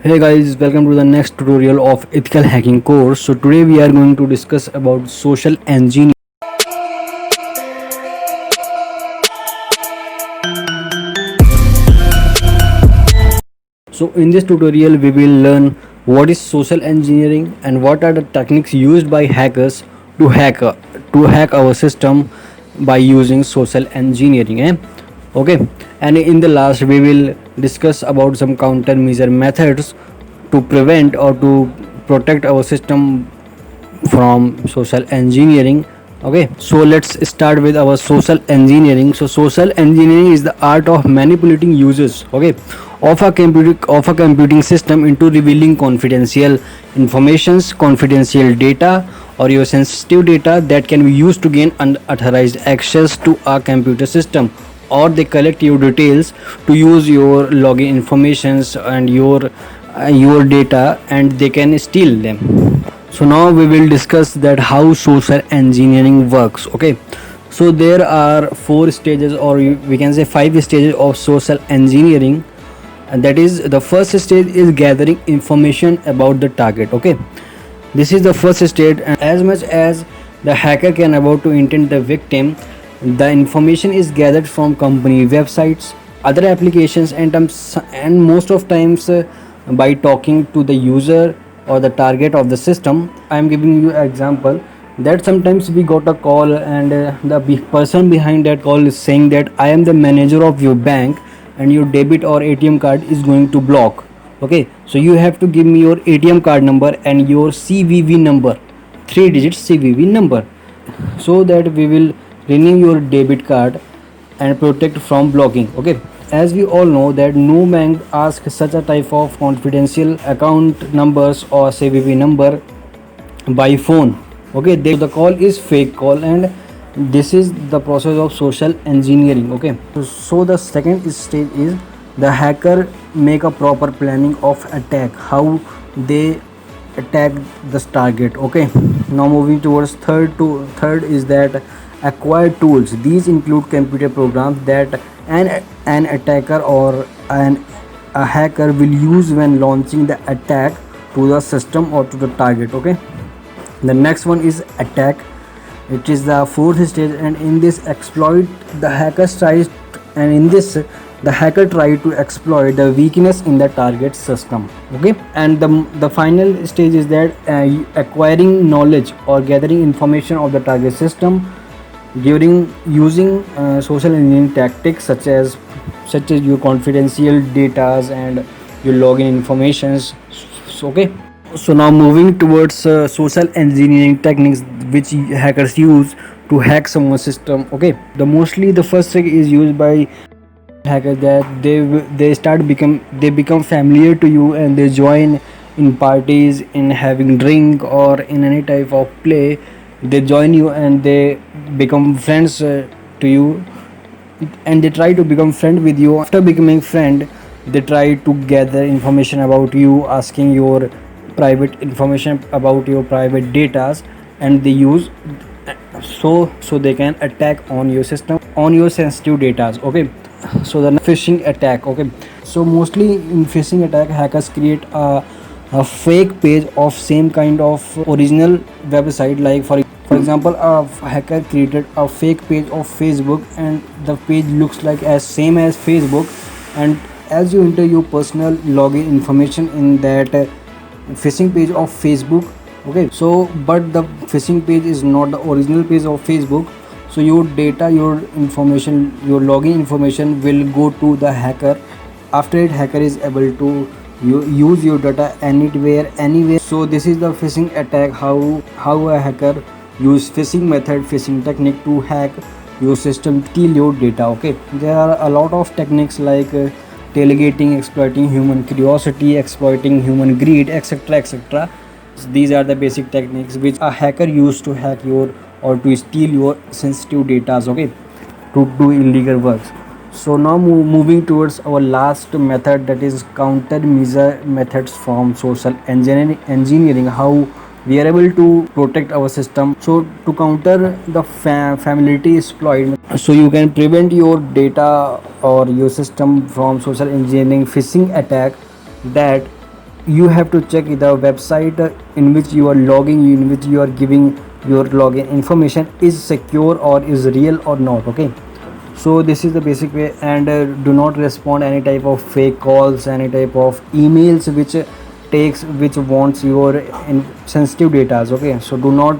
Hey guys, welcome to the next tutorial of ethical hacking course. So today we are going to discuss about social engineering. So in this tutorial we will learn what is social engineering and what are the techniques used by hackers to hack our system by using social engineering. Okay, and in the last we will discuss about some countermeasure methods to prevent or to protect our system from social engineering. Okay, so let's start with our social engineering. So social engineering is the art of manipulating users, okay, of a computing system into revealing confidential informations, confidential data, or your sensitive data that can be used to gain unauthorized access to a computer system, or they collect your details to use your login informations and your data, and they can steal them. So now we will discuss that how social engineering works. Okay, so there are four stages, or we can say five stages of social engineering, and that is the first stage is gathering information about the target. Okay, this is the first stage, and as much as the hacker can about to intend the victim, the information is gathered from company websites, other applications, and most of times by talking to the user or the target of the system. I am giving you an example that sometimes we got a call, and the person behind that call is saying that I am the manager of your bank and your debit or ATM card is going to block. Okay, so you have to give me your ATM card number and your CVV number, 3 digits CVV number, so that we will renew your debit card and protect from blocking. Okay, as we all know that no bank asks such a type of confidential account numbers or CVV number by phone. Okay, the call is fake call, and this is the process of social engineering. Okay, so the second stage is the hacker make a proper planning of attack, how they attack this target. Okay, now moving towards third is that acquired tools. These include computer programs that an attacker or a hacker will use when launching the attack to the system or to the target. Okay, the next one is attack. It is the fourth stage, and in this exploit the hacker tries, and in this the hacker try to exploit the weakness in the target system. Okay, and the final stage is that acquiring knowledge or gathering information of the target system during using social engineering tactics such as your confidential datas and your login informations. Okay, so now moving towards social engineering techniques which hackers use to hack someone's system. Okay, the first trick is used by hackers that they become familiar to you, and they join in parties, in having drink, or in any type of play. They join you and they become friends to you, and they try to become friend with you. After becoming friend, they try to gather information about you, asking your private information about your private datas, and they use so they can attack on your system, on your sensitive datas. Okay, so the phishing attack. Okay, so mostly in phishing attack, hackers create a fake page of same kind of original website. Like for example, a hacker created a fake page of Facebook, and the page looks like as same as Facebook, and as you enter your personal login information in that phishing page of Facebook. Okay, so but the phishing page is not the original page of Facebook, so your data, your information, your login information will go to the hacker. After it, hacker is able to use your data anywhere. So this is the phishing attack, how a hacker use phishing technique to hack your system, steal your data. Okay, there are a lot of techniques like delegating, exploiting human curiosity, exploiting human greed, etc. These are the basic techniques which a hacker used to hack your or to steal your sensitive data. Okay, to do illegal works. So now moving towards our last method, that is countermeasure methods from social engineering, how we are able to protect our system. So to counter the familiarity exploit, so you can prevent your data or your system from social engineering phishing attack, that you have to check the website in which you are logging, in which you are giving your login information is secure or is real or not. Okay, so this is the basic way. And do not respond any type of fake calls, any type of emails which wants your sensitive data. Okay, so do not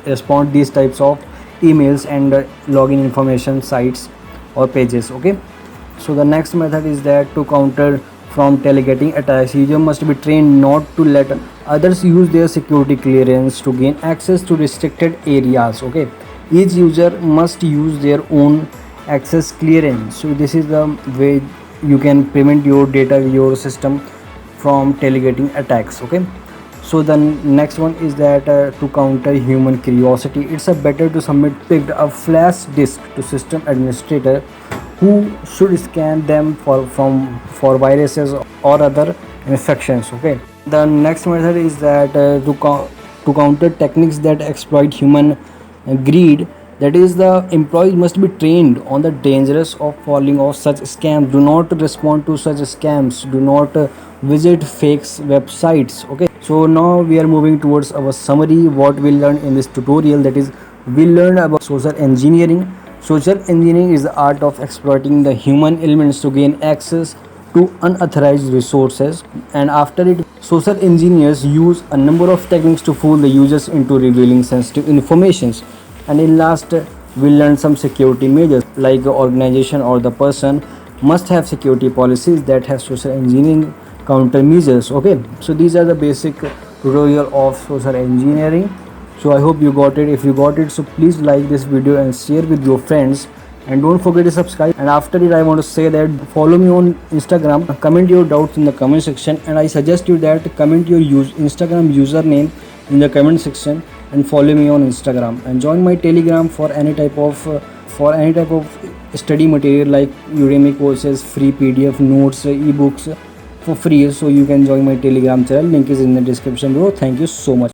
respond these types of emails and login information sites or pages. Okay, so the next method is that to counter from telegating attacks, user must be trained not to let others use their security clearance to gain access to restricted areas. Okay, each user must use their own access clearance. So this is the way you can prevent your data, your system from telegating attacks. Okay, so the next one is that to counter human curiosity, it's a better to submit picked a flash disk to system administrator who should scan them for viruses or other infections. Okay, the next method is that to counter techniques that exploit human greed, that is the employees must be trained on the dangers of falling off such scams. Do not respond to such scams, do not visit fake websites. Okay, so now we are moving towards our summary, what we learned in this tutorial. That is, we learned about social engineering. Social engineering is the art of exploiting the human elements to gain access to unauthorized resources. And after it, social engineers use a number of techniques to fool the users into revealing sensitive informations. And in last, we learned some security measures, like the organization or the person must have security policies that have social engineering countermeasures. Okay, so these are the basic tutorial of social engineering. So I hope you got it. If you got it, so please like this video and share with your friends, and don't forget to subscribe. And after it, I want to say that follow me on Instagram, comment your doubts in the comment section, and I suggest you that comment your Instagram username in the comment section and follow me on Instagram, and join my Telegram for any type of study material like Udemy courses, free PDF notes, ebooks for free. So you can join my Telegram channel, link is in the description below. Thank you so much.